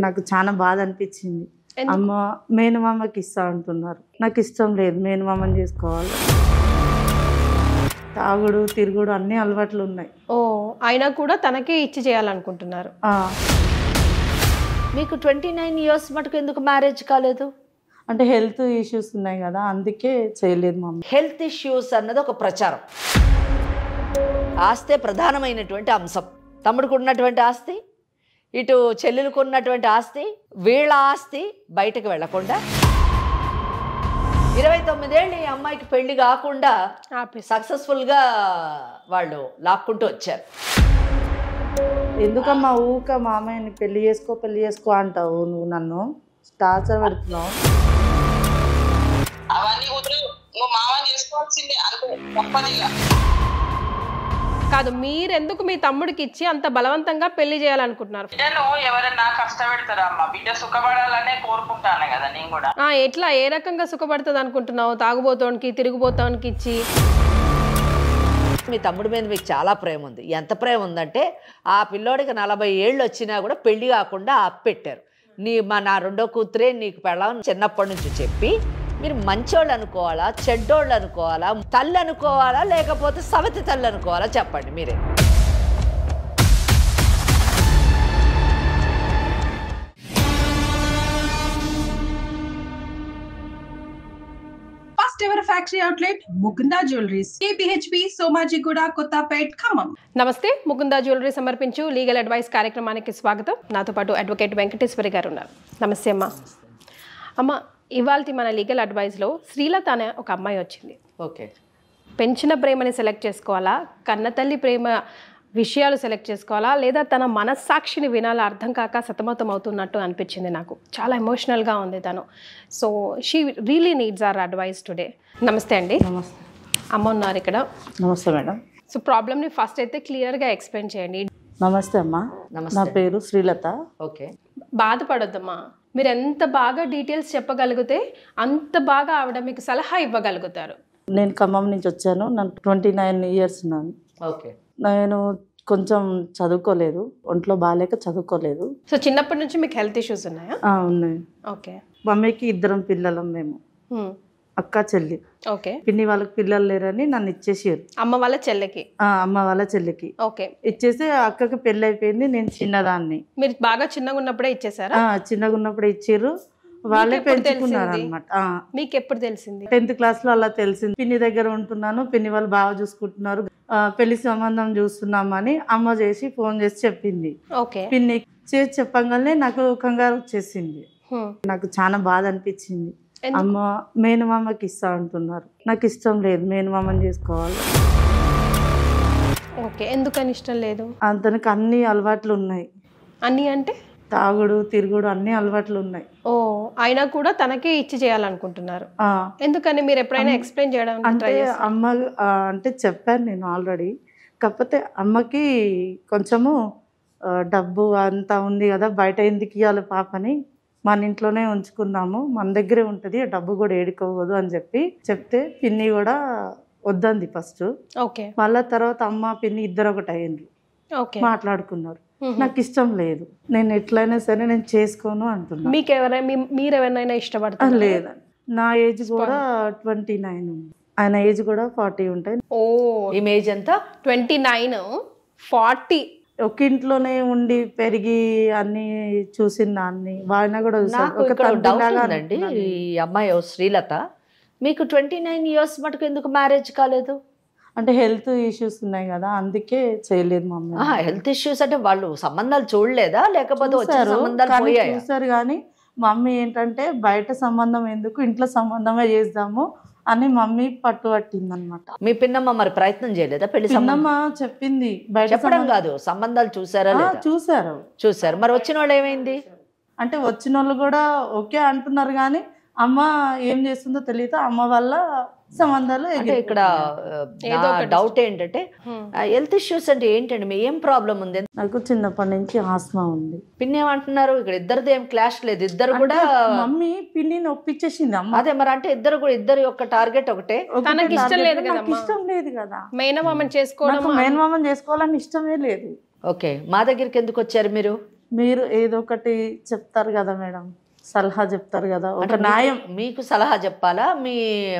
నాకు చాలా బాధ అనిపించింది. అమ్మ మేనమామకి ఇస్తా అంటున్నారు. నాకు ఇష్టం లేదు, మేనమామని చేసుకోవాలి. తాగుడు తిరుగుడు అన్ని అలవాట్లు ఉన్నాయి. ఓ అయినా కూడా తనకే ఇచ్చి చేయాలనుకుంటున్నారు. మీకు 29 ఇయర్స్ మటుకు ఎందుకు మ్యారేజ్ కాలేదు? అంటే హెల్త్ ఇష్యూస్ ఉన్నాయి కదా, అందుకే చేయలేదు మమ్మీ. హెల్త్ ఇష్యూస్ అన్నది ఒక ప్రచారం. ఆస్తే ప్రధానమైనటువంటి అంశం. తమ్ముడికి ఉన్నటువంటి ఆస్తి, ఇటు చెల్లెలకు ఉన్నటువంటి ఆస్తి, వీళ్ళ ఆస్తి బయటకు వెళ్లకుండా 29 ఏళ్ళు ఈ అమ్మాయికి పెళ్లి కాకుండా సక్సెస్ఫుల్గా వాళ్ళు లాక్కుంటూ వచ్చారు. ఎందుకమ్మా ఊక మామయ్యని పెళ్లి చేసుకో అంటావు? నువ్వు నన్ను టార్చర్ పెడుతున్నావు. అవన్నీ మామని చేసుకోవాల్సిందే అంతే, తప్పదిగా. కాదు, మీరెందుకు మీ తమ్ముడికి ఇచ్చి అంత బలవంతంగా పెళ్లి చేయాలనుకుంటున్నారు? బిడ్డను ఎవరన్నా కష్టపెడతారా అమ్మ? బిడ్డ సుఖపడాలనే కోరుకుంటాను కదా నేను కూడా. ఎట్లా, ఏ రకంగా సుఖపడుతుంది అనుకుంటున్నావు? తాగుబోతోనికి తిరుగుబోతోనికి ఇచ్చి? మీ తమ్ముడి మీద మీకు చాలా ప్రేమ ఉంది. ఎంత ప్రేమ ఉందంటే ఆ పిల్లోడికి 40 ఏళ్ళు వచ్చినా కూడా పెళ్లి కాకుండా ఆపెట్టారు. నా రెండో కూతురే నీకు పెళ్ళామని చిన్నప్పటి నుంచి చెప్పి మీరు మంచోళ్ళు అనుకోవాలా, చెడ్డోళ్ళు అనుకోవాలా, తల్లి అనుకోవాలా, లేకపోతే సవతి తల్లి అనుకోవాలా? చెప్పండి మీరే. First ever factory outlet Mukunda jewelleries, KPHP, Somajiguda, Kothapet, Khammam. నమస్తే, ముకుందా జ్యువెలరీ సమర్పించు లీగల్ అడ్వైస్ కార్యక్రమానికి స్వాగతం. నాతో పాటు అడ్వకేట్ వెంకటేశ్వరి గారు ఉన్నారు. నమస్తే అమ్మ. అమ్మ, ఇవాళ మన లీగల్ అడ్వైస్లో శ్రీలత అనే ఒక అమ్మాయి వచ్చింది. ఓకే, పెంచిన ప్రేమని సెలెక్ట్ చేసుకోవాలా, కన్నతల్లి ప్రేమ విషయాలు సెలెక్ట్ చేసుకోవాలా, లేదా తన మనస్సాక్షిని వినాలా అర్థం కాక సతమతం అవుతున్నట్టు అనిపించింది నాకు. చాలా ఎమోషనల్గా ఉంది తను. So she really needs our advice today. నమస్తే అండి. నమస్తే. అమ్మ ఉన్నారు ఇక్కడ. నమస్తే మేడం. సో ప్రాబ్లమ్ని ఫస్ట్ అయితే క్లియర్గా ఎక్స్ప్లెయిన్ చేయండి. నమస్తే అమ్మా. నమస్తే. నా పేరు శ్రీలత. ఓకే, బాధపడొద్దమ్మా. మీరు ఎంత బాగా డీటెయిల్స్ చెప్పగలిగితే అంత బాగా ఆవిడ మీకు సలహా ఇవ్వగలుగుతారు. నేను ఖమ్మం నుంచి వచ్చాను. నాకు 29 ఇయర్స్ ఉన్నాను. ఓకే. నేను కొంచెం చదువుకోలేదు, ఒంట్లో బాగాలేక చదువుకోలేదు. సో చిన్నప్పటి నుంచి మీకు హెల్త్ ఇష్యూస్ ఉన్నాయా? ఉన్నాయి. ఓకే. మమ్మీకి 2 పిల్లలం మేము, అక్క చెల్లి. ఓకే. పిన్ని వాళ్ళకి పిల్లలు లేరని నన్ను ఇచ్చేసారు. అమ్మ వాళ్ళ చెల్లెకి? అమ్మ వాళ్ళ చెల్లికి ఓకే. ఇచ్చేసి అక్కకి పెళ్ళి అయిపోయింది. నేను చిన్నదాన్ని. మీరు బాగా చిన్నగా ఉన్నప్పుడే ఇచ్చేసారా? చిన్నగా ఉన్నప్పుడు ఇచ్చారు, వాళ్ళే పెంచుకున్నారు అనమాట. మీకు ఎప్పుడు తెలిసింది? 10th క్లాస్లో అలా తెలిసింది. పిన్ని దగ్గర ఉంటున్నాను, పిన్ని వాళ్ళు బాగా చూసుకుంటున్నారు, పెళ్లి సంబంధం చూస్తున్నామని అమ్మ చేసి ఫోన్ చేసి చెప్పింది. ఓకే. పిన్ని చేసి చెప్పగానే నాకు కంగారు వచ్చేసింది. నాకు చాలా బాధ అనిపించింది. అమ్మ మేనమామకి ఇస్తా అంటున్నారు. నాకు ఇష్టం లేదు, మేనమామని చేసుకోవాలి. ఓకే. ఎందుకని ఇష్టం లేదు? అతనికి అన్ని అలవాట్లు ఉన్నాయి. అన్ని అంటే? తాగుడు తిరుగుడు అన్ని అలవాట్లు ఉన్నాయి. ఓ అయినా కూడా తనకే ఇచ్చి చేయాలనుకుంటున్నారు. ఎందుకని? మీరు ఎప్పుడైనా ఎక్స్ప్లెయిన్ చేయడం? అంటే అమ్మ అంటే చెప్పాను నేను ఆల్రెడీ. కాకపోతే అమ్మకి కొంచెము డబ్బు అంతా ఉంది కదా, బయట ఎందుకు ఇవ్వాలి పాపని, మన ఇంట్లోనే ఉంచుకుందాము, మన దగ్గరే ఉంటుంది, డబ్బు కూడా ఏడుకోవద్దు అని చెప్తే పిన్ని కూడా వద్దంది ఫస్ట్. ఓకే. మళ్ళా తర్వాత అమ్మ పిన్ని ఇద్దరు ఒకటి అయ్యిండ్రు, మాట్లాడుకున్నారు. నాకు ఇష్టం లేదు, నేను ఎట్లయినా సరే నేను చేసుకోను అంటున్నా. మీరెవరైనా ఇష్టపడతారు? లేదు, నా ఏజ్ కూడా 29 ఉంది, ఆయన ఏజ్ కూడా 40 ఉంటాయి. ఓ ఇమేజ్ ఎంత? 29, 40. ఒక ఇంట్లోనే ఉండి పెరిగి అన్ని చూసిన దాన్ని ఆయన కూడా ఉందండి. ఈ అమ్మాయి శ్రీలత, మీకు 29 ఇయర్స్ మటుకు ఎందుకు మ్యారేజ్ కాలేదు? అంటే హెల్త్ ఇష్యూస్ ఉన్నాయి కదా, అందుకే చేయలేదు మమ్మీ. హెల్త్ ఇష్యూస్ అంటే వాళ్ళు సంబంధాలు చూడలేదా, లేకపోతే చూసారు కానీ మమ్మీ ఏంటంటే బయట సంబంధం ఎందుకు, ఇంట్లో సంబంధమే చేద్దాము అని మమ్మీ పట్టుబట్టింది అనమాట. మీ పిన్నమ్మ మరి ప్రయత్నం చేయలేదా పెళ్లి? పిన్నమ్మ చెప్పింది, బయట చెప్పడం కాదు, సంబంధాలు చూసారా? చూసారు. మరి వచ్చిన వాళ్ళు ఏమైంది? అంటే వచ్చిన వాళ్ళు కూడా ఓకే అంటున్నారు కానీ అమ్మ ఏం చేస్తుందో తెలియదు, అమ్మ వల్ల సంబంధాలు. అంటే ఇక్కడ డౌట్ ఏంటంటే హెల్త్ ఇష్యూస్ అంటే ఏంటండి, మీ ఏం ప్రాబ్లం ఉంది? నాకు చిన్నప్పటి నుంచి ఆస్మా ఉంది. పిన్ని ఏమంటున్నారు? ఇక్కడ ఇద్దరిది ఏం క్లాష్ లేదు, ఇద్దరు కూడా మమ్మీ పిన్నిని ఒప్పించేసింది అమ్మ. అదే మరి, అంటే ఇద్దరు యొక్క టార్గెట్ ఒకటే. తనకి ఇష్టం లేదు కదా, ఇష్టం లేదు కదా, మేనమామని చేసుకోవడం. మేనమామని చేసుకోవాలని ఇష్టమే లేదు. ఓకే. మా దగ్గరికి ఎందుకు వచ్చారు మీరు? మీరు ఏదో ఒకటి చెప్తారు కదా మేడం, సలహా చెప్తారు కదా, ఒక న్యాయం మీకు సలహా చెప్పాలా, మీ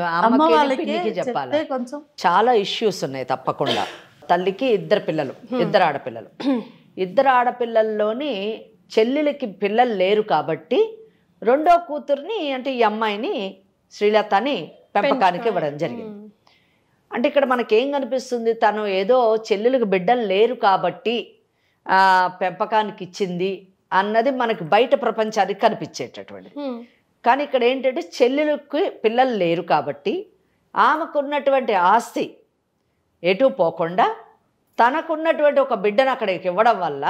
అమ్మ అమ్మకి వాళ్ళకి పిన్నికి చెప్పాలా? చెప్తే కొంచెం. చాలా ఇష్యూస్ ఉన్నాయి తప్పకుండా. తల్లికి 2 పిల్లలు, 2 ఆడపిల్లలు. 2 ఆడపిల్లల్లోని చెల్లెలకి పిల్లలు లేరు కాబట్టి రెండో కూతుర్ని అంటే ఈ అమ్మాయిని శ్రీలతని పెంపకానికి ఇవ్వడం జరిగింది. అంటే ఇక్కడ మనకేం కనిపిస్తుంది, తను ఏదో చెల్లెలకు బిడ్డలు లేరు కాబట్టి పెంపకానికి ఇచ్చింది అన్నది మనకి బయట ప్రపంచానికి కనిపించేటటువంటి. కానీ ఇక్కడ ఏంటంటే చెల్లెలకు పిల్లలు లేరు కాబట్టి ఆమెకున్నటువంటి ఆస్తి ఎటు పోకుండా తనకున్నటువంటి ఒక బిడ్డను అక్కడికి ఇవ్వడం వల్ల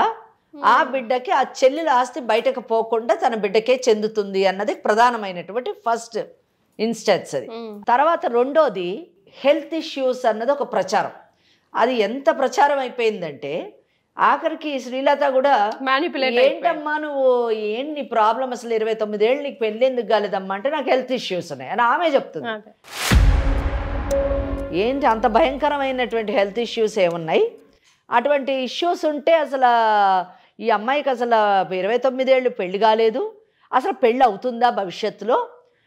ఆ బిడ్డకి ఆ చెల్లెల ఆస్తి బయటకు పోకుండా తన బిడ్డకే చెందుతుంది అన్నది ప్రధానమైనటువంటి ఫస్ట్ ఇన్స్టెన్స్. అది తర్వాత రెండోది హెల్త్ ఇష్యూస్ అన్నది ఒక ప్రచారం. అది ఎంత ప్రచారం అయిపోయిందంటే ఆఖరికి శ్రీలత కూడా ఏంటమ్మా నువ్వు నీ ప్రాబ్లం, అసలు 29 ఏళ్ళు నీకు పెళ్ళి ఎందుకు కాలేదమ్మా అంటే నాకు హెల్త్ ఇష్యూస్ ఉన్నాయి అని ఆమె చెప్తుంది. ఏంటి అంత భయంకరమైనటువంటి హెల్త్ ఇష్యూస్ ఏమున్నాయి? అటువంటి ఇష్యూస్ ఉంటే అసలు ఈ అమ్మాయికి అసలు 29 ఏళ్ళు పెళ్లి కాలేదు, అసలు పెళ్ళి అవుతుందా భవిష్యత్తులో?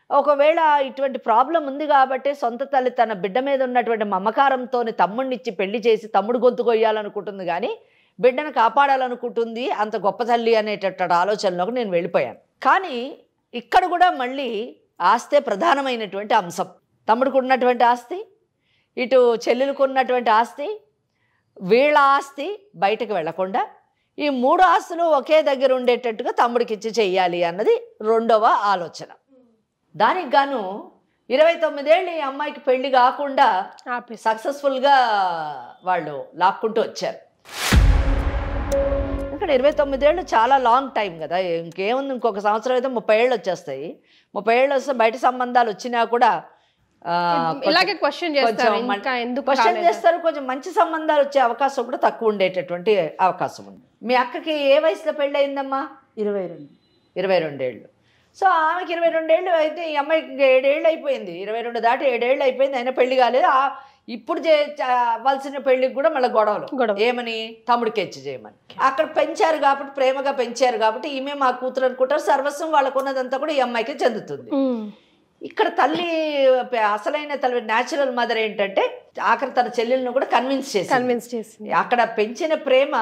ఒకవేళ ఇటువంటి ప్రాబ్లం ఉంది కాబట్టి సొంత తల్లి తన బిడ్డ మీద ఉన్నటువంటి మమకారంతో తమ్ముడినిచ్చి పెళ్లి చేసి తమ్ముడు గొంతు కొయ్యాలనుకుంటుంది, కానీ బిడ్డను కాపాడాలనుకుంటుంది. అంత గొప్ప తల్లి అనేటటువంటి ఆలోచనలోకి నేను వెళ్ళిపోయాను. కానీ ఇక్కడ కూడా మళ్ళీ ఆస్తే ప్రధానమైనటువంటి అంశం. తమ్ముడికి ఉన్నటువంటి ఆస్తి, ఇటు చెల్లెలకు ఉన్నటువంటి ఆస్తి, వీళ్ళ ఆస్తి బయటకు వెళ్లకుండా ఈ 3 ఆస్తులు ఒకే దగ్గర ఉండేటట్టుగా తమ్ముడికి ఇచ్చి చెయ్యాలి అన్నది రెండవ ఆలోచన. దానికి గాను 29 ఏళ్ళు ఈ అమ్మాయికి పెళ్లి కాకుండా సక్సెస్ఫుల్గా వాళ్ళు లాక్కుంటూ వచ్చారు. ఇక్కడ 29 ఏళ్ళు చాలా లాంగ్ టైం కదా, ఇంకేముంది, ఇంకొక సంవత్సరం అయితే 30 ఏళ్ళు వచ్చేస్తాయి. 30 ఏళ్ళు వస్తే బయట సంబంధాలు వచ్చినా కూడా క్వశ్చన్ చేస్తారు. కొంచెం మంచి సంబంధాలు వచ్చే అవకాశం కూడా తక్కువ ఉండేటటువంటి అవకాశం ఉంది. మీ అక్కకి ఏ వయసులో పెళ్ళి అయిందమ్మా? 22 ఏళ్ళు. సో ఆమెకి 22 ఏళ్ళు అయితే ఈ అమ్మాయికి 7 ఏళ్ళు అయిపోయింది. 22 దాటి 7 ఏళ్ళు అయిపోయింది, అయినా పెళ్లి కాలేదు. ఇప్పుడు అవ్వాల్సిన పెళ్లికి కూడా మళ్ళీ గొడవలు. ఏమని? తమ్ముడికి ఇచ్చి చేయమని. అక్కడ పెంచారు కాబట్టి, ప్రేమగా పెంచారు కాబట్టి ఈమె మా కూతురు అనుకుంటారు. సర్వస్వం వాళ్ళకున్నదంతా కూడా ఈ అమ్మాయికి చెందుతుంది. ఇక్కడ తల్లి, అసలైన తల్లి, న్యాచురల్ మదర్ ఏంటంటే ఆఖరి తన చెల్లెలను కూడా కన్విన్స్ చేసి అక్కడ పెంచిన ప్రేమ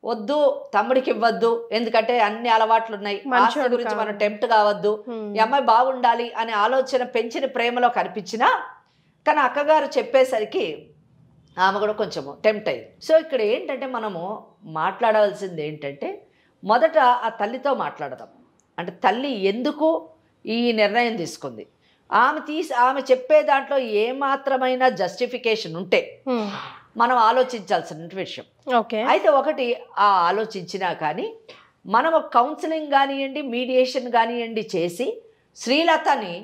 వద్దు తమ్ముడికి ఇవ్వద్దు, ఎందుకంటే అన్ని అలవాట్లు ఉన్నాయి, ఆస్తి గురించి మనం టెంప్ట్ కావద్దు, ఈ అమ్మాయి బాగుండాలి అనే ఆలోచన పెంచిన ప్రేమలో కనిపించినా కానీ అక్కగారు చెప్పేసరికి ఆమె కూడా కొంచెము టెంప్ట్ అయ్యింది. సో ఇక్కడ ఏంటంటే మనము మాట్లాడవలసింది ఏంటంటే మొదట ఆ తల్లితో మాట్లాడదాం. అంటే తల్లి ఎందుకు ఈ నిర్ణయం తీసుకుంది, ఆమె చెప్పే దాంట్లో ఏమాత్రమైన జస్టిఫికేషన్ ఉంటే మనం ఆలోచించాల్సిన విషయం. అయితే ఒకటి ఆలోచించినా కానీ మనం కౌన్సిలింగ్ కానివ్వండి, మీడియేషన్ కానివ్వండి చేసి శ్రీలతని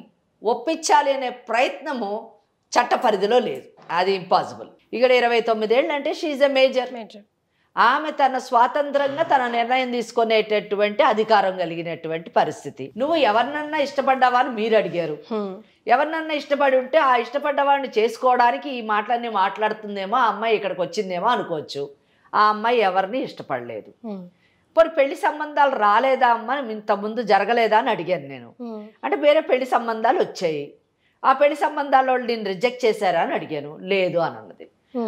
ఒప్పించాలి అనే ప్రయత్నము చట్ట పరిధిలో లేదు, అది ఇంపాసిబుల్. ఇక్కడ 29 ఏళ్ళు అంటే షీఈ్ ఎ మేజర్. ఆమె తన స్వాతంత్రంగా తన నిర్ణయం తీసుకునేటటువంటి అధికారం కలిగినటువంటి పరిస్థితి. నువ్వు ఎవరినన్నా ఇష్టపడ్డావా అని మీరు అడిగారు. ఎవరినన్నా ఇష్టపడి ఉంటే ఆ ఇష్టపడ్డవాడిని చేసుకోవడానికి ఈ మాటలన్నీ మాట్లాడుతుందేమో, ఆ అమ్మాయి ఇక్కడికి వచ్చిందేమో అనుకోవచ్చు. ఆ అమ్మాయి ఎవరిని ఇష్టపడలేదు. మరి పెళ్లి సంబంధాలు రాలేదా అమ్మ, ఇంతకుముందు జరగలేదా అని అడిగాను నేను. అంటే వేరే పెళ్లి సంబంధాలు వచ్చాయి, ఆ పెళ్లి సంబంధాల వాళ్ళు నేను రిజెక్ట్ చేశారా అని అడిగాను. లేదు అని అన్నది.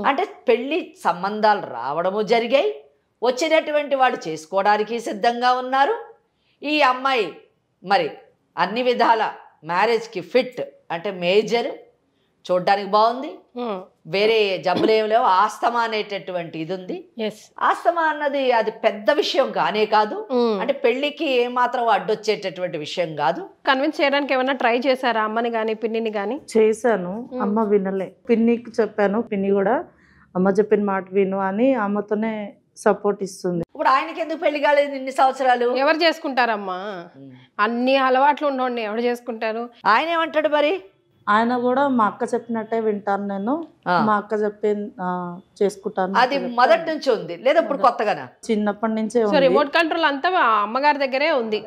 అంటే పెళ్లి సంబంధాలు రావడము జరిగాయి, వచ్చినటువంటి వాళ్ళు చేసుకోవడానికి సిద్ధంగా ఉన్నారు. ఈ అమ్మాయి మరి అన్ని విధాల మ్యారేజ్కి ఫిట్, అంటే మేజర్, చూడ్డానికి బాగుంది, వేరే జబ్బులు ఏమి లేవు, ఆస్తమా అనేటటువంటి ఇది ఉంది. ఆస్తమా అన్నది అది పెద్ద విషయం కానే కాదు, అంటే పెళ్లికి ఏమాత్రం అడ్డొచ్చేటటువంటి విషయం కాదు. కన్విన్స్ చేయడానికి ఏమైనా ట్రై చేశారా అమ్మని కానీ పిన్నిని కానీ? చేశాను, అమ్మ వినలే. పిన్నికి చెప్పాను, పిన్ని కూడా అమ్మ చెప్పిన మాట విను అని అమ్మతోనే సపోర్ట్ ఇస్తుంది. ఇప్పుడు ఆయనకి ఎందుకు పెళ్లి కాలేదు ఇన్ని సంవత్సరాలు? ఎవరు చేసుకుంటారమ్మా, అన్ని అలవాట్లు ఉన్నోడిని ఎవరు చేసుకుంటారు? ఆయన ఏమంటాడు మరి? ఆయన కూడా మా అక్క చెప్పినట్టే వింటాను, నేను మా అక్క చెప్పి చేసుకుంటాను. అది మొదటి నుంచి ఉంది లేదా ఇప్పుడు కొత్తగానా? చిన్నప్పటి నుంచే. సో రిమోట్ కంట్రోల్ అంతా అమ్మగారి దగ్గరే ఉంది.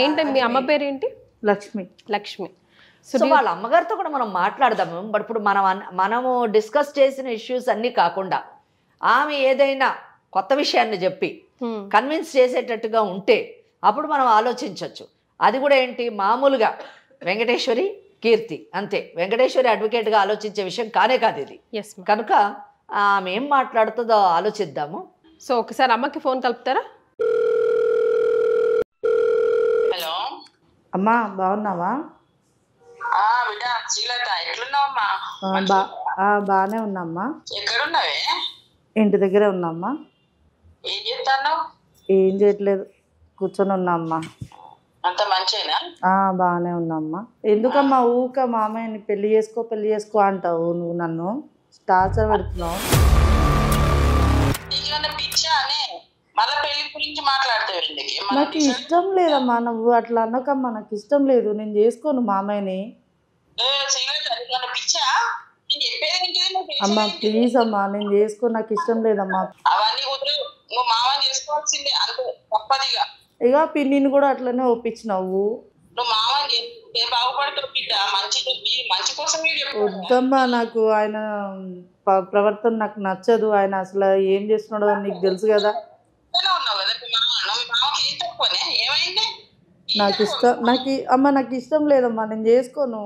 ఏంటి మీ అమ్మ పేరు ఏంటి? లక్ష్మి. సో వాళ్ళ అమ్మగారితో కూడా మనం మాట్లాడదాము. బట్ ఇప్పుడు మనము డిస్కస్ చేసిన ఇష్యూస్ అన్నీ కాకుండా ఆమె ఏదైనా కొత్త విషయాన్ని చెప్పి కన్విన్స్ చేసేటట్టుగా ఉంటే అప్పుడు మనం ఆలోచించవచ్చు. అది కూడా ఏంటి, మామూలుగా వెంకటేశ్వరి కీర్తి అంతే, వెంకటేశ్వరి అడ్వకేట్గా ఆలోచించే విషయం కానే కాదు ఇది. కనుక ఆమె ఏం మాట్లాడుతుందో ఆలోచిద్దాము. సో ఒకసారి అమ్మకి ఫోన్ కలుపుతారా? హలో అమ్మా బాగున్నావా? బిడ్డ శ్రీలత ఎట్లున్నావమ్మా? బాగానే ఉన్నామ్మా. ఎక్కడున్నావే? ఇంటి దగ్గరే ఉన్నామ్మా. ఏం చేస్తాను? ఏం చేయట్లేదు, కూర్చొని ఉన్నామ్మా. అంత మంచిగా బాగానే ఉన్నామ్మా. ఎందుకమ్మా ఊక మామయ్యని పెళ్లి చేసుకో అంటావు? నువ్వు నన్ను టార్చర్ పెడుతున్నావు. మళ్ళీ పెళ్లి గురించి మాట్లాడతావు. నాకు ఇష్టం లేదమ్మా, నువ్వు అట్లా అనకమ్మా. నాకు ఇష్టం లేదు, నేను చేసుకోను మామయ్యని. అమ్మా ప్లీజ్ అమ్మా, నేను చేసుకో, నాకు ఇష్టం లేదమ్మా. అవన్నీ మామని చేసుకోవాల్సిందే, అంతే తప్పదిగా. ఇక పిన్నిని కూడా అట్లనే ఒప్పించినావు. నువ్వు మామని బాగుపడతావు బిడ్డ, మంచి కోసం. వద్దమ్మా, నాకు ఆయన ప్రవర్తన నాకు నచ్చదు. ఆయన అసలు ఏం చేస్తున్నాడో నీకు తెలుసు కదా. నాకు ఇష్టం లేదమ్మా, నేను చేసుకోను.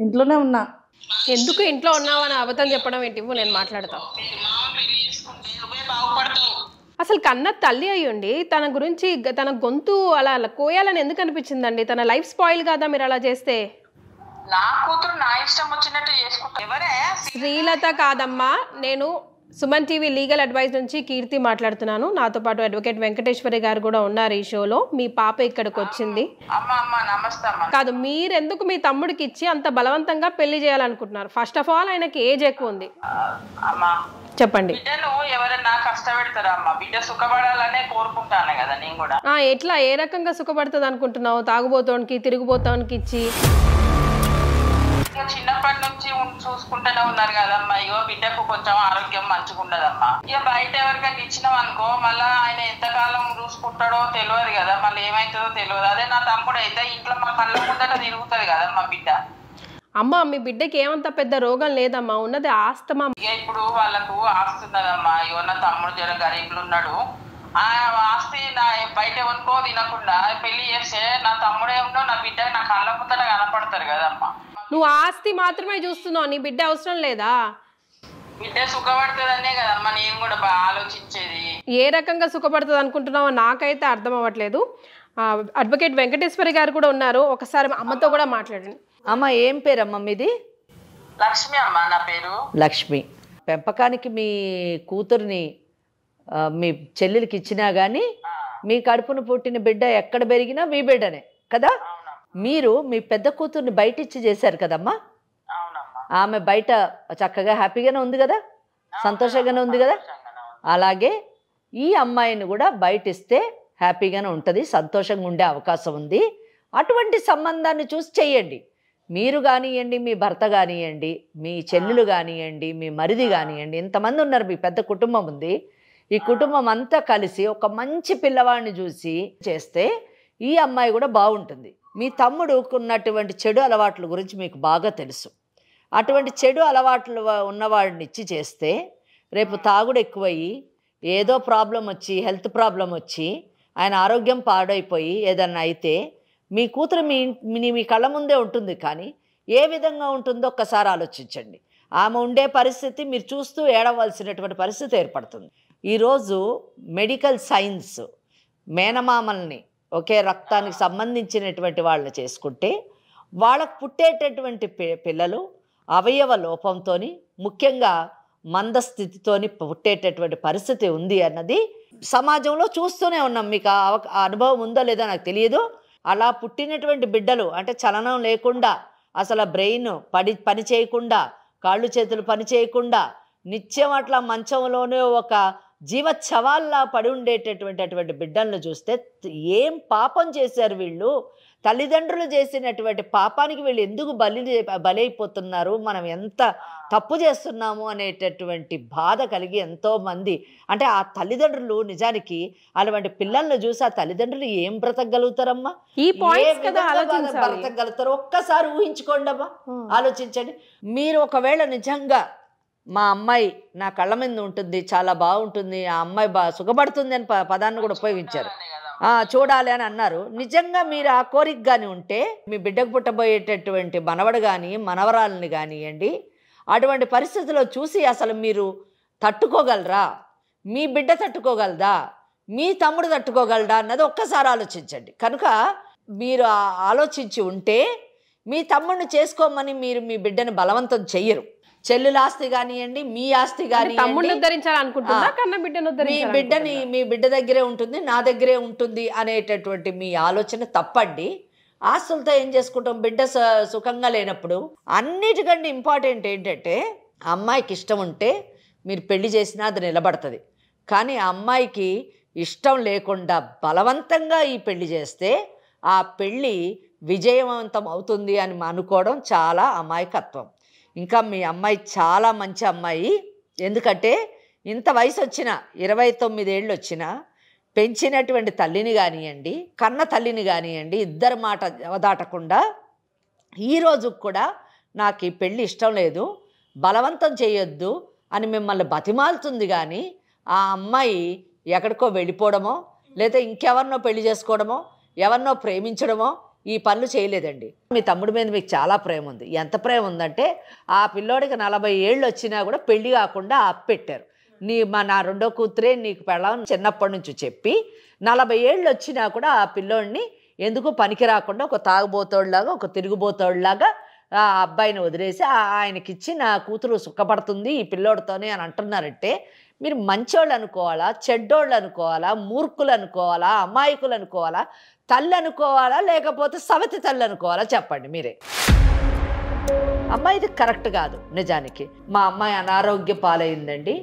ఇంట్లోనే ఉన్నా. ఎందుకు ఇంట్లో ఉన్నావు అని అబద్ధం చెప్పడం ఏంటి? నేను మాట్లాడతా. అసలు కన్న తల్లి అయ్యుండి తన గురించి తన గొంతు అలా కోయాలని ఎందుకు అనిపించిందండి? తన లైఫ్ స్పాయిల్ కాదా మీరు అలా చేస్తే? నా కూతురు నా ఇష్టం వచ్చినట్టు చేసుకుంటా. ఎవరే? శ్రీలత కాదమ్మా, నేను సుమన్ టీవీ లీగల్ అడ్వైస్ నుంచి కీర్తి మాట్లాడుతున్నాను. నాతో పాటు అడ్వకేట్ వెంకటేశ్వరి గారు కూడా ఉన్నారు ఈ షోలో. మీ పాప ఇక్కడికి వచ్చింది. కాదు, మీరెందుకు మీ తమ్ముడికి ఇచ్చి అంత బలవంతంగా పెళ్లి చేయాలనుకుంటున్నారు? ఫస్ట్ ఆఫ్ ఆల్ ఆయనకి ఏజ్ ఎక్కువ ఉంది. చెప్పండి. బిడ్డను ఎవరైనా కష్టపెడతారా అమ్మా? బిడ్డ సుఖపడాలనే కోరుకుంటాను కదా నేను కూడా. ఎట్లా, ఏ రకంగా సుఖపడుతుంది అనుకుంటున్నావు? తాగుబోతోనికి తిరుగుబోతోనికి ఇచ్చి చిన్నప్పటి నుంచి చూసుకుంటూనే ఉన్నారు కదమ్మా. ఇగో బిడ్డకు కొంచెం ఆరోగ్యం మంచిగా ఉండదమ్మా. ఇక బయట ఎవరికైనా ఇచ్చినాం అనుకో, మళ్ళీ ఆయన ఎంతకాలం చూసుకుంటాడో తెలియదు కదా, మళ్ళీ ఏమైతుందో తెలియదు. అదే నా తమ్ముడు అయితే ఇంట్లో మా కళ్ళ ముందట తిరుగుతుంది కదమ్మా బిడ్డ. అమ్మా మీ బిడ్డకి ఏమంత పెద్ద రోగం లేదమ్మా, ఉన్నది ఆస్తమా. ఇక ఇప్పుడు వాళ్ళకు ఆస్తున్నదమ్మా. ఇగో నా తమ్ముడు జర గరీబులు ఉన్నాడు. ఆ ఆస్తి నా బయట ఎవరికో తినకుండా పెళ్లి చేస్తే నా తమ్ముడే ఉన్నో నా బిడ్డ నా కళ్ళ ముందట కనపడతారు కదమ్మా. నువ్వు ఆస్తి మాత్రమే చూస్తున్నావు, నీ బిడ్డ అవసరం లేదా? బిడ్డ సుఖపడుతుందనే కదమ్మా నేను కూడా బాగా ఆలోచించేది. ఏ రకంగా సుఖపడుతుంది అనుకుంటున్నావో నాకైతే అర్థం అవ్వట్లేదు. అడ్వకేట్ వెంకటేశ్వరి గారు కూడా ఉన్నారు, ఒకసారి అమ్మతో కూడా మాట్లాడండి. అమ్మ ఏం పేరమ్మ మీది? లక్ష్మి అమ్మ నా పేరు. లక్ష్మి. పెంపకానికి మీ కూతుర్ని మీ చెల్లెలికి ఇచ్చినా కానీ మీ కడుపును పుట్టిన బిడ్డ ఎక్కడ పెరిగినా మీ బిడ్డనే కదా. మీరు మీ పెద్ద కూతుర్ని బయట ఇచ్చి చేశారు కదమ్మా. ఆమె బయట చక్కగా హ్యాపీగానే ఉంది కదా, సంతోషంగానే ఉంది కదా. అలాగే ఈ అమ్మాయిని కూడా బయట ఇస్తే హ్యాపీగానే ఉంటుంది, సంతోషంగా ఉండే అవకాశం ఉంది. అటువంటి సంబంధాన్ని చూసి చెయ్యండి. మీరు కానివ్వండి, మీ భర్త కానివ్వండి, మీ చెల్లెలు కానివ్వండి, మీ మరిది కానివ్వండి, ఇంతమంది ఉన్నారు, మీ పెద్ద కుటుంబం ఉంది. ఈ కుటుంబం అంతా కలిసి ఒక మంచి పిల్లవాడిని చూసి చేస్తే ఈ అమ్మాయి కూడా బాగుంటుంది. మీ తమ్ముడుకు ఉన్నటువంటి చెడు అలవాట్ల గురించి మీకు బాగా తెలుసు. అటువంటి చెడు అలవాట్లు ఉన్నవాడిని ఇచ్చి చేస్తే రేపు తాగుడు ఎక్కువయ్యి ఏదో ప్రాబ్లం వచ్చి, హెల్త్ ప్రాబ్లం వచ్చి ఆయన ఆరోగ్యం పాడైపోయి ఏదన్నా అయితే మీ కూతురు మీ కళ్ళ ముందే ఉంటుంది, కానీ ఏ విధంగా ఉంటుందో ఒక్కసారి ఆలోచించండి. ఆమె ఉండే పరిస్థితి మీరు చూస్తూ ఏడవలసినటువంటి పరిస్థితి ఏర్పడుతుంది. ఈరోజు మెడికల్ సైన్స్ మేనమామల్ని ఒకే రక్తానికి సంబంధించినటువంటి వాళ్ళని చేసుకుంటే వాళ్ళకు పుట్టేటటువంటి పిల్లలు అవయవ లోపంతో, ముఖ్యంగా మందస్థితితోని పుట్టేటటువంటి పరిస్థితి ఉంది అన్నది సమాజంలో చూస్తూనే ఉన్నాం. మీకు ఆ అనుభవం ఉందో లేదో నాకు తెలియదు. అలా పుట్టినటువంటి బిడ్డలు అంటే చలనం లేకుండా, అసలు బ్రెయిన్ పని చేయకుండా, కాళ్ళు చేతులు పని చేయకుండా నిత్యం అట్లా మంచంలోనే ఒక జీవచ్చవాల్లా పడి ఉండేటటువంటి అటువంటి బిడ్డలను చూస్తే ఏం పాపం చేశారు వీళ్ళు, తల్లిదండ్రులు చేసినటువంటి పాపానికి వీళ్ళు ఎందుకు బలైపోతున్నారు, మనం ఎంత తప్పు చేస్తున్నాము అనేటటువంటి బాధ కలిగి ఎంతోమంది, అంటే ఆ తల్లిదండ్రులు నిజానికి అటువంటి పిల్లలను చూసి ఆ తల్లిదండ్రులు ఏం బ్రతకగలుగుతారమ్మా, ఈ పాయింట్స్ కదా ఆలోచించాలి. బ్రతకగలుగుతారు ఒక్కసారి ఊహించుకోండి అమ్మా, ఆలోచించండి. మీరు ఒకవేళ నిజంగా మా అమ్మాయి నా కళ్ళ మీద ఉంటుంది, చాలా బాగుంటుంది, ఆ అమ్మాయి సుఖపడుతుంది అని పదాన్ని కూడా ఉపయోగించారు, చూడాలి అని అన్నారు. నిజంగా మీరు ఆ కోరిక కానీ ఉంటే మీ బిడ్డకు పుట్టబోయేటటువంటి మనవడు కానీ మనవరాలని కానివ్వండి, అటువంటి పరిస్థితుల్లో చూసి అసలు మీరు తట్టుకోగలరా, మీ బిడ్డ తట్టుకోగలదా, మీ తమ్ముడు తట్టుకోగలడా అన్నది ఒక్కసారి ఆలోచించండి. కనుక మీరు ఆలోచించి ఉంటే మీ తమ్ముడిని చేసుకోమని మీరు మీ బిడ్డని బలవంతం చెయ్యరు. చెల్లుల ఆస్తి కానివ్వండి, మీ ఆస్తి కానివ్వండి, మీ బిడ్డ దగ్గరే ఉంటుంది, నా దగ్గరే ఉంటుంది అనేటటువంటి మీ ఆలోచన తప్పండి. ఆస్తులతో ఏం చేసుకుంటాం, బిడ్డ సుఖంగా లేనప్పుడు. అన్నిటికంటే ఇంపార్టెంట్ ఏంటంటే అమ్మాయికి ఇష్టం ఉంటే మీరు పెళ్లి చేసినా అది నిలబడుతుంది. కానీ ఆ అమ్మాయికి ఇష్టం లేకుండా బలవంతంగా ఈ పెళ్లి చేస్తే ఆ పెళ్ళి విజయవంతం అవుతుంది అని అనుకోవడం చాలా అమాయకత్వం. ఇంకా మీ అమ్మాయి చాలా మంచి అమ్మాయి, ఎందుకంటే ఇంత వయసు వచ్చిన 29 ఏళ్ళు వచ్చినా పెంచినటువంటి తల్లిని కానివ్వండి, కన్న తల్లిని కానివ్వండి, ఇద్దరు మాట దాటకుండా ఈరోజు కూడా నాకు ఈ పెళ్ళి ఇష్టం లేదు, బలవంతం చేయొద్దు అని మిమ్మల్ని బతిమాలుతుంది. కానీ ఆ అమ్మాయి ఎక్కడికో వెళ్ళిపోవడమో లేదా ఇంకెవరినో పెళ్లి చేసుకోవడమో ఎవరినో ప్రేమించడమో ఈ పనులు చేయలేదండి. మీ తమ్ముడి మీద మీకు చాలా ప్రేమ ఉంది. ఎంత ప్రేమ ఉందంటే ఆ పిల్లోడికి 40 ఏళ్ళు వచ్చినా కూడా పెళ్లి కాకుండా ఆపెట్టారు. నా రెండో కూతురే నీకు పెళ్ళామని చిన్నప్పటి నుంచి చెప్పి 40 ఏళ్ళు వచ్చినా కూడా ఆ పిల్లోడిని ఎందుకు పనికి రాకుండా ఒక తాగుబోతోళ్ళలాగా, ఒక తిరుగుబోతోళ్ళలాగా ఆ అబ్బాయిని వదిలేసి ఆయనకిచ్చి నా కూతురు సుఖపడుతుంది ఈ పిల్లోడితోనే అని అంటున్నారంటే మీరు మంచోళ్ళు అనుకోవాలా, చెడ్డోళ్ళు అనుకోవాలా, మూర్ఖులు అనుకోవాలా, అమాయకులు అనుకోవాలా, తల్లి అనుకోవాలా, లేకపోతే సవతి తల్లి అనుకోవాలా చెప్పండి మీరే. అమ్మాయి ఇది కరెక్ట్ కాదు. నిజానికి మా అమ్మాయి అనారోగ్య పాలైందండి,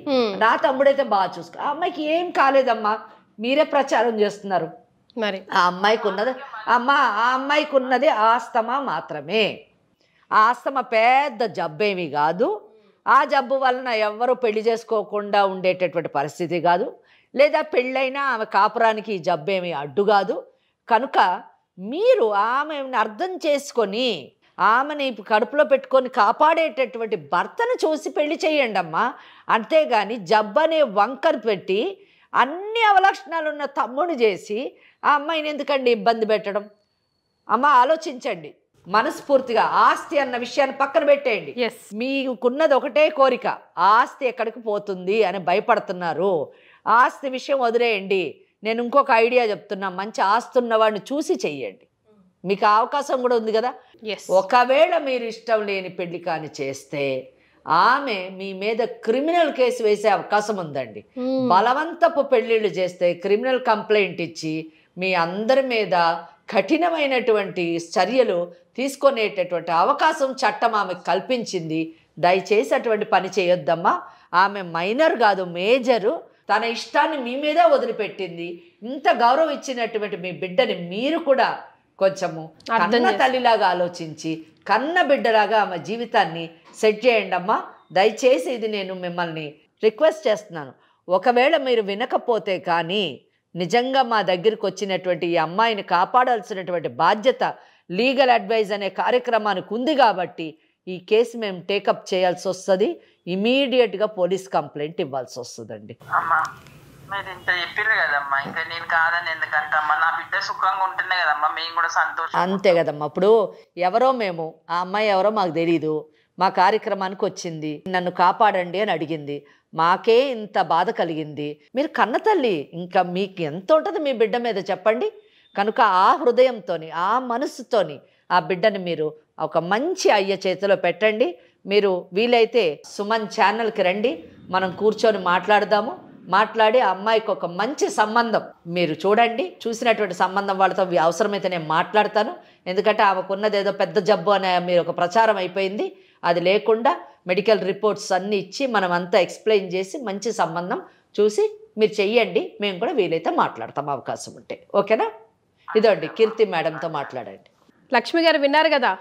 నా తమ్ముడైతే బాగా చూసుకో, ఆ అమ్మాయికి ఏం కాలేదమ్మా, మీరే ప్రచారం చేస్తున్నారు. మరి ఆ అమ్మాయికి ఉన్నది ఆస్తమా మాత్రమే. ఆ ఆస్తమా పెద్ద జబ్బేమీ కాదు. ఆ జబ్బు వలన ఎవ్వరూ పెళ్లి చేసుకోకుండా ఉండేటటువంటి పరిస్థితి కాదు, లేదా పెళ్ళైనా ఆమె కాపురానికి ఈ జబ్బేమీ అడ్డు కాదు. కనుక మీరు ఆమెను అర్థం చేసుకొని ఆమెని కడుపులో పెట్టుకొని కాపాడేటటువంటి భర్తను చూసి పెళ్లి చేయండి అమ్మా. అంతేగాని జబ్బనే వంకర పెట్టి అన్ని అవలక్షణాలు ఉన్న తమ్ముడు చేసి ఆ అమ్మాయిని ఎందుకండి ఇబ్బంది పెట్టడం. అమ్మ ఆలోచించండి మనస్ఫూర్తిగా. ఆస్తి అన్న విషయాన్ని పక్కన పెట్టేయండి. మీకున్నది ఒకటే కోరిక, ఆస్తి ఎక్కడికి పోతుంది అని భయపడుతున్నారు. ఆస్తి విషయం వదిలేయండి. నేను ఇంకొక ఐడియా చెప్తున్నా, మంచి ఆస్తి ఉన్నవాడిని చూసి చెయ్యండి. మీకు అవకాశం కూడా ఉంది కదా. ఒకవేళ మీరు ఇష్టం లేని పెళ్లి కాని చేస్తే ఆమె మీ మీద క్రిమినల్ కేసు వేసే అవకాశం ఉందండి. బలవంతపు పెళ్లిళ్ళు చేస్తే క్రిమినల్ కంప్లైంట్ ఇచ్చి మీ అందరి మీద కఠినమైనటువంటి చర్యలు తీసుకునేటటువంటి అవకాశం చట్టం ఆమెకు కల్పించింది. దయచేసి అటువంటి పని చేయొద్దమ్మా. ఆమె మైనర్ కాదు, మేజరు. తన ఇష్టాన్ని మీ మీదే వదిలిపెట్టింది. ఇంత గౌరవం ఇచ్చినటువంటి మీ బిడ్డని మీరు కూడా కొంచెము కన్న తల్లిలాగా ఆలోచించి కన్న బిడ్డలాగా ఆమె జీవితాన్ని సెట్ చేయండి అమ్మా. దయచేసి ఇది నేను మిమ్మల్ని రిక్వెస్ట్ చేస్తున్నాను. ఒకవేళ మీరు వినకపోతే కానీ నిజంగా మా దగ్గరికి వచ్చినటువంటి ఈ అమ్మాయిని కాపాడాల్సినటువంటి బాధ్యత లీగల్ అడ్వైజ్ అనే కార్యక్రమానికి ఉంది కాబట్టి ఈ కేసు మేము టేకప్ చేయాల్సి వస్తుంది. ఇమీడియట్గా పోలీస్ కంప్లైంట్ ఇవ్వాల్సి వస్తుందండి. అమ్మా మీరు ఇంత చెప్పారు కదమ్మా, ఇంకా నేను కాదని ఎందుకంటే అమ్మా నా బిడ్డ సుఖంగా ఉంటున్నాయి కదమ్మా, మేము కూడా సంతోషం. అంతే కదమ్మా. ఇప్పుడు ఎవరో మేము, ఆ అమ్మాయి ఎవరో మాకు తెలీదు, మా కార్యక్రమానికి వచ్చింది, నన్ను కాపాడండి అని అడిగింది. మాకే ఇంత బాధ కలిగింది. మీరు కన్న తల్లి, ఇంకా మీకు ఎంత ఉంటుంది మీ బిడ్డ మీద చెప్పండి. కనుక ఆ హృదయంతోని ఆ మనసుతోని ఆ బిడ్డని మీరు ఒక మంచి అయ్య చేతిలో పెట్టండి. మీరు వీలైతే సుమన్ ఛానల్కి రండి, మనం కూర్చొని మాట్లాడదాము. మాట్లాడి ఆ అమ్మాయికి ఒక మంచి సంబంధం మీరు చూడండి. చూసినటువంటి సంబంధం వాళ్ళతో అవసరమైతే నేను మాట్లాడతాను. ఎందుకంటే ఆమెకున్నది ఏదో పెద్ద జబ్బు అనే మీరు ఒక ప్రచారం అయిపోయింది. అది లేకుండా మెడికల్ రిపోర్ట్స్ అన్నీ ఇచ్చి మనం అంతా ఎక్స్ప్లెయిన్ చేసి మంచి సంబంధం చూసి మీరు చెయ్యండి, మేము కూడా వీలైతే మాట్లాడతాం అవకాశం ఉంటే. ఓకేనా? ఇదండి కీర్తి మేడంతో మాట్లాడండి. లక్ష్మి గారు విన్నారు కదా?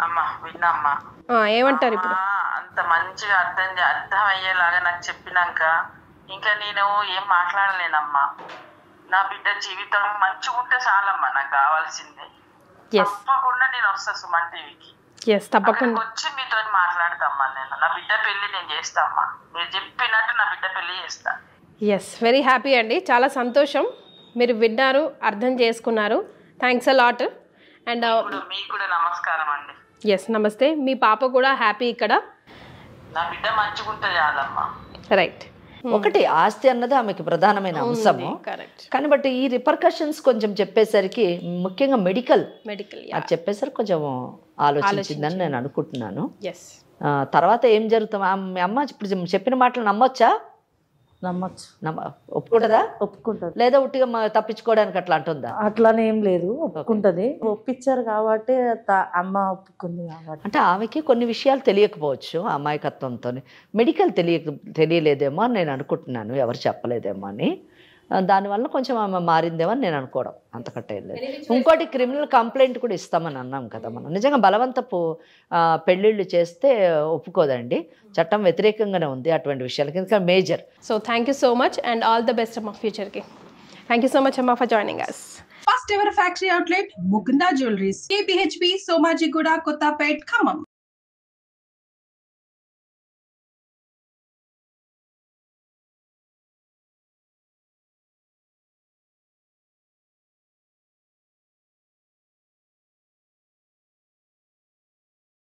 అమ్మా విన్నామ్మా. ఏమంటారు ఇప్పుడు? అంత మంచిగా అర్థం అయ్యేలాగా నాకు చెప్పినాక ఇంకా నేను ఏం మాట్లాడలేనమ్మా. నా బిడ్డ జీవితం మంచిగా ఉంటే చాలమ్మా, నాకు కావాల్సిందే. తప్పకుండా నేను వస్తా సుమన్ టీవీకి. తప్పకుండా వచ్చి మీతో మాట్లాడతామ్మా. నా బిడ్డ పెళ్లి నేను చేస్తామ్మా, మీరు చెప్పినట్టు నా బిడ్డ పెళ్లి చేస్తా. వెరీ హ్యాపీ అండి, చాలా సంతోషం. మీరు విన్నారు, అర్థం చేసుకున్నారు. Thanks a lot. అండ్ మీకు కూడా నమస్కారం అండి. నమస్తే. మీ పాప కూడా హ్యాపీ ఇక్కడ. నా బిడ్డ మంచిగా ఉంటే చాలమ్మా. రైట్. ఒకటి ఆస్తి అన్నది ఆమెకి ప్రధానమైన అంశము. కానీ బట్ ఈ రిపర్కషన్స్ కొంచెం చెప్పేసరికి, ముఖ్యంగా మెడికల్ అది చెప్పేసరికి కొంచెం ఆలోచించిందని నేను అనుకుంటున్నాను. తర్వాత ఏం జరుగుతాం? మీ అమ్మ ఇప్పుడు చెప్పిన మాటలు నమ్మొచ్చా? నమ్మచ్చు. ఒప్పుకుంటుందా? ఒప్పుకుంటుంది. లేదా ఉట్టిగా తప్పించుకోవడానికి అట్లా అంటుందా? అట్లానే ఏం లేదు, ఒప్పుకుంటుంది. ఒప్పించారు కాబట్టి అమ్మ ఒప్పుకుంది కాబట్టి. అంటే ఆమెకి కొన్ని విషయాలు తెలియకపోవచ్చు అమాయకత్వంతో. మెడికల్ తెలియలేదేమో అని నేను అనుకుంటున్నాను, ఎవరు చెప్పలేదేమో అని. దానివల్ల కొంచెం ఆమె మారిందేమో అని నేను అనుకోవడం, అంతకంటే లేదు. ఇంకోటి క్రిమినల్ కంప్లైంట్ కూడా ఇస్తామని అన్నాం కదా మనం. నిజంగా బలవంతపు పెళ్ళిళ్ళు చేస్తే ఒప్పుకోదండి, చట్టం వ్యతిరేకంగానే ఉంది అటువంటి విషయాలకి, ఎందుకంటే major. So thank you so much and all the best అమ్మ ఫ్యూచర్కి. థ్యాంక్ యూ సో మచ్ అమ్మ for joining us. First ever factory outlet, Mukunda Jewelries, KPHP, Somajiguda, Kottapet, Khammam.